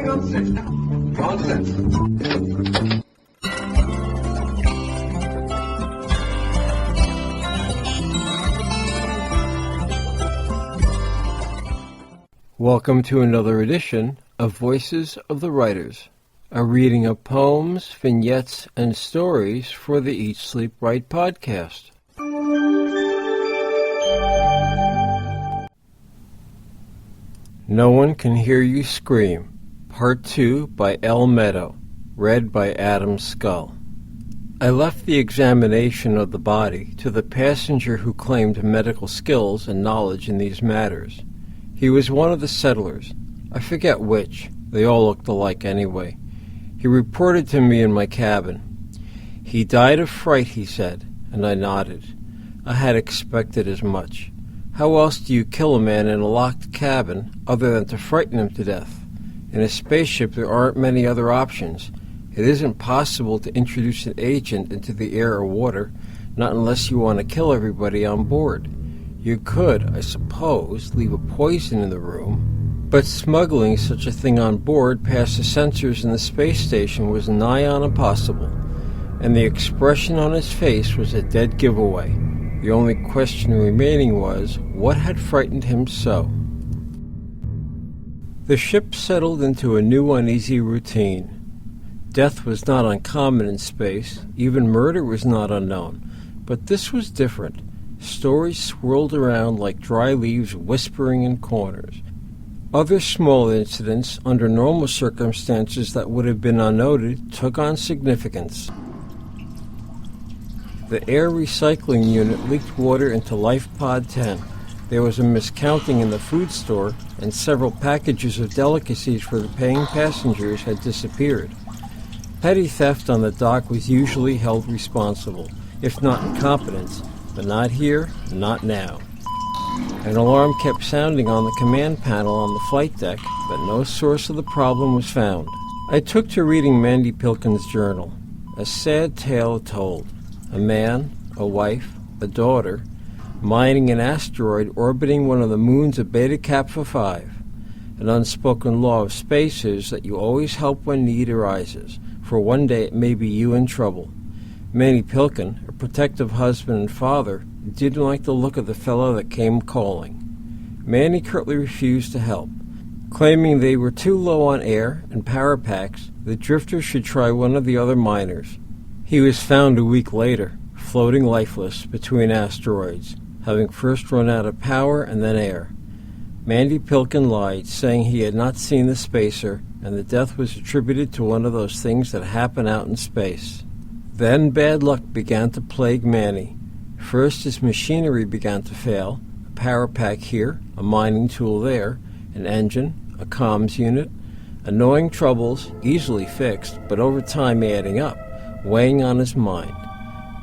nonsense. Nonsense. Welcome to another edition of Voices of the Writers, a reading of poems, vignettes, and stories for the Eat, Sleep, Write podcast. No One Can Hear You Scream, Part 2 by L. Meadow, read by Adam Scull. I left the examination of the body to the passenger who claimed medical skills and knowledge in these matters. He was one of the settlers. I forget which. They all looked alike anyway. He reported to me in my cabin. He died of fright, he said, and I nodded. I had expected as much. How else do you kill a man in a locked cabin other than to frighten him to death? In a spaceship there aren't many other options. It isn't possible to introduce an agent into the air or water, not unless you want to kill everybody on board. You could, I suppose, leave a poison in the room, but smuggling such a thing on board past the sensors in the space station was nigh on impossible, and the expression on his face was a dead giveaway. The only question remaining was, what had frightened him so? The ship settled into a new uneasy routine. Death was not uncommon in space, even murder was not unknown, but this was different. Stories swirled around like dry leaves whispering in corners. Other small incidents, under normal circumstances that would have been unnoted, took on significance. The air recycling unit leaked water into Life Pod 10. There was a miscounting in the food store, and several packages of delicacies for the paying passengers had disappeared. Petty theft on the dock was usually held responsible, if not incompetent. But not here, not now. An alarm kept sounding on the command panel on the flight deck, but no source of the problem was found. I took to reading Mandy Pilkin's journal. A sad tale told. A man, a wife, a daughter, mining an asteroid orbiting one of the moons of Beta Kappa 5. An unspoken law of space is that you always help when need arises, for one day it may be you in trouble. Mandy Pilkin, a protective husband and father, didn't like the look of the fellow that came calling. Mandy curtly refused to help. Claiming they were too low on air and power packs, the drifter should try one of the other miners. He was found a week later, floating lifeless between asteroids, having first run out of power and then air. Mandy Pilkin lied, saying he had not seen the spacer, and the death was attributed to one of those things that happen out in space. Then bad luck began to plague Manny. First his machinery began to fail, a power pack here, a mining tool there, an engine, a comms unit, annoying troubles, easily fixed, but over time adding up, weighing on his mind.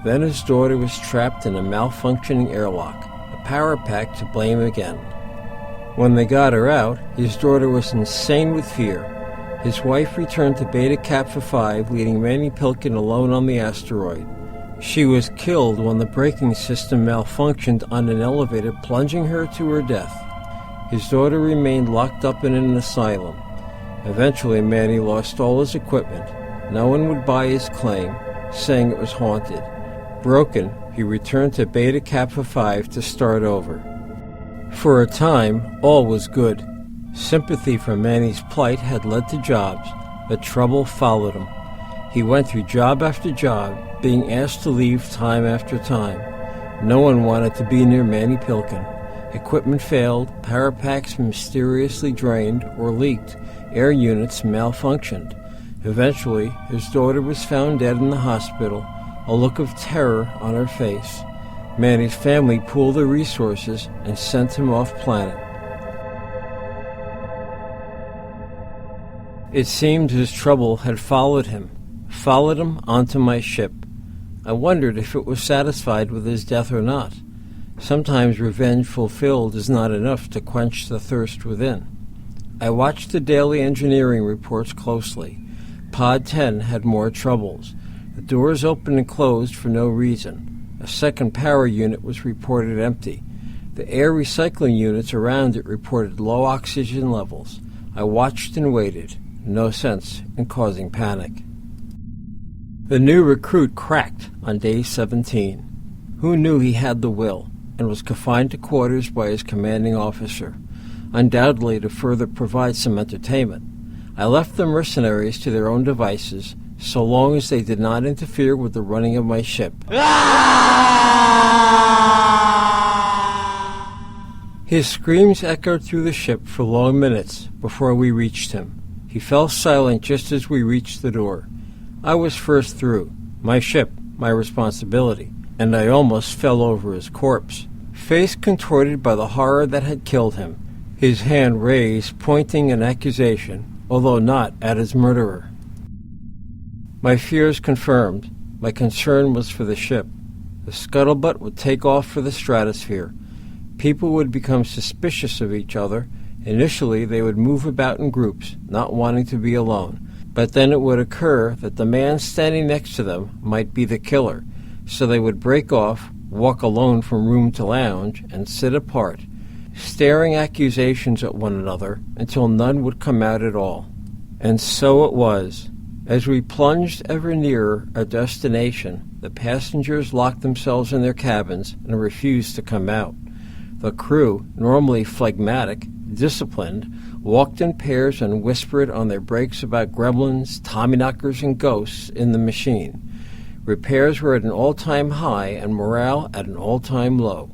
Then his daughter was trapped in a malfunctioning airlock, a power pack to blame again. When they got her out, his daughter was insane with fear. His wife returned to Beta Kappa 5, leaving Mandy Pilkin alone on the asteroid. She was killed when the braking system malfunctioned on an elevator, plunging her to her death. His daughter remained locked up in an asylum. Eventually, Manny lost all his equipment. No one would buy his claim, saying it was haunted. Broken, he returned to Beta Kappa 5 to start over. For a time, all was good. Sympathy for Manny's plight had led to jobs, but trouble followed him. He went through job after job, being asked to leave time after time. No one wanted to be near Mandy Pilkin. Equipment failed, power packs mysteriously drained or leaked, air units malfunctioned. Eventually, his daughter was found dead in the hospital, a look of terror on her face. Manny's family pooled their resources and sent him off planet. It seemed his trouble had followed him onto my ship. I wondered if it was satisfied with his death or not. Sometimes revenge fulfilled is not enough to quench the thirst within. I watched the daily engineering reports closely. Pod 10 had more troubles. The doors opened and closed for no reason. A second power unit was reported empty. The air recycling units around it reported low oxygen levels. I watched and waited. no sense in causing panic. The new recruit cracked on day 17. Who knew he had the will and was confined to quarters by his commanding officer, undoubtedly to further provide some entertainment? I left the mercenaries to their own devices, so long as they did not interfere with the running of my ship. His screams echoed through the ship for long minutes before we reached him. He fell silent just as we reached the door. I was first through. My ship, my responsibility, and I almost fell over his corpse, face contorted by the horror that had killed him, his hand raised, pointing an accusation, although not at his murderer. My fears confirmed. My concern was for the ship. The scuttlebutt would take off for the stratosphere. People would become suspicious of each other. Initially, they would move about in groups, not wanting to be alone. But then it would occur that the man standing next to them might be the killer, so they would break off, walk alone from room to lounge, and sit apart, staring accusations at one another until none would come out at all. And so it was. As we plunged ever nearer our destination, the passengers locked themselves in their cabins and refused to come out. The crew, normally phlegmatic, disciplined, walked in pairs and whispered on their breaks about gremlins, tommyknockers, and ghosts in the machine. Repairs were at an all-time high and morale at an all-time low.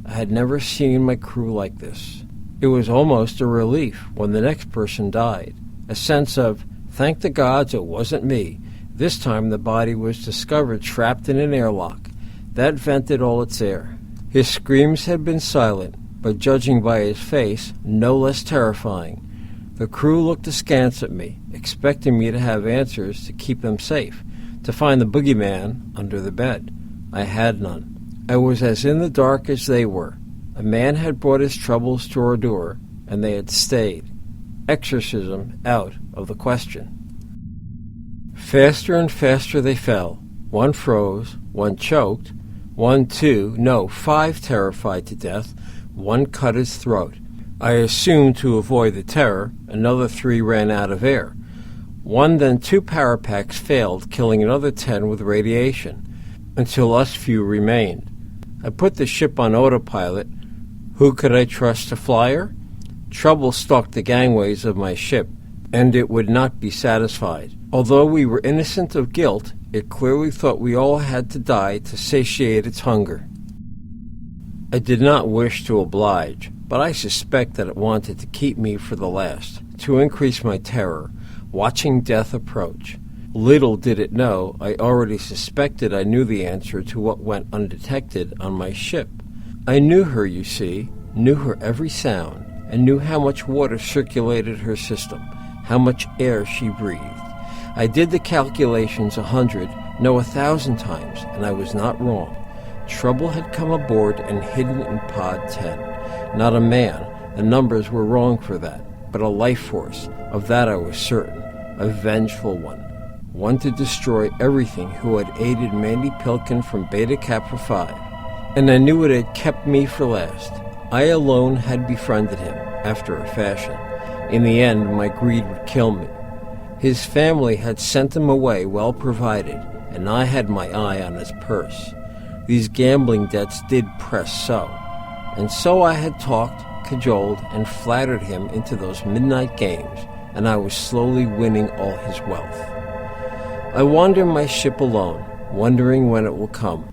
I had never seen my crew like this. It was almost a relief when the next person died, a sense of, thank the gods it wasn't me. This time the body was discovered trapped in an airlock. That vented all its air. His screams had been silent, but judging by his face, no less terrifying. The crew looked askance at me, expecting me to have answers to keep them safe, to find the boogeyman under the bed. I had none. I was as in the dark as they were. A man had brought his troubles to our door, and they had stayed. Exorcism out of the question. Faster and faster they fell. One froze, one choked, 5 terrified to death. One cut his throat. I assumed to avoid the terror, another 3 ran out of air. 1 then 2 parapacks failed, killing another 10 with radiation, until us few remained. I put the ship on autopilot. Who could I trust to fly her? Trouble stalked the gangways of my ship, and it would not be satisfied. Although we were innocent of guilt, it clearly thought we all had to die to satiate its hunger. I did not wish to oblige, but I suspect that it wanted to keep me for the last, to increase my terror, watching death approach. Little did it know, I already suspected I knew the answer to what went undetected on my ship. I knew her, you see, knew her every sound, and knew how much water circulated her system, how much air she breathed. I did the calculations 100, no 1,000 times, and I was not wrong. Trouble had come aboard and hidden in Pod 10. Not a man, the numbers were wrong for that, but a life force, of that I was certain, a vengeful one to destroy everything who had aided Mandy Pilkin from Beta Kappa 5. And I knew it had kept me for last. I alone had befriended him, after a fashion. In the end, my greed would kill me. His family had sent him away well provided, and I had my eye on his purse. These gambling debts did press so. And so I had talked, cajoled, and flattered him into those midnight games, and I was slowly winning all his wealth. I wander my ship alone, wondering when it will come.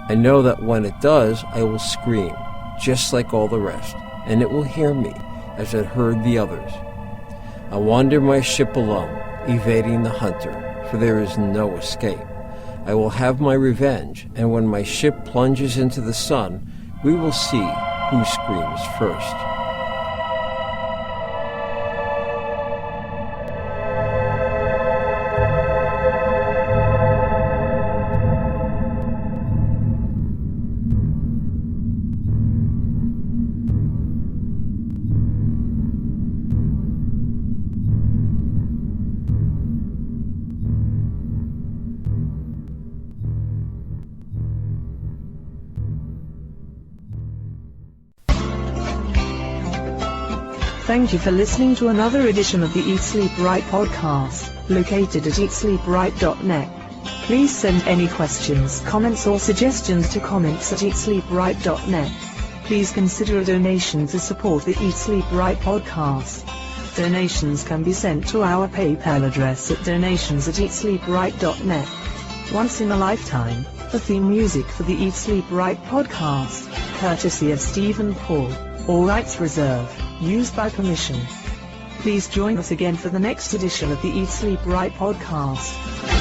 I know that when it does, I will scream, just like all the rest, and it will hear me, as it heard the others. I wander my ship alone, evading the hunter, for there is no escape. I will have my revenge, and when my ship plunges into the sun, we will see who screams first. Thank you for listening to another edition of the Eat Sleep Right podcast, located at eatsleepright.net. Please send any questions, comments or suggestions to comments@eatsleepright.net. Please consider a donation to support the Eat Sleep Right podcast. Donations can be sent to our PayPal address at donations@eatsleepright.net. Once in a lifetime, the theme music for the Eat Sleep Right podcast, courtesy of Stephen Paul, all rights reserved, used by permission. Please join us again for the next edition of the Eat Sleep Right podcast.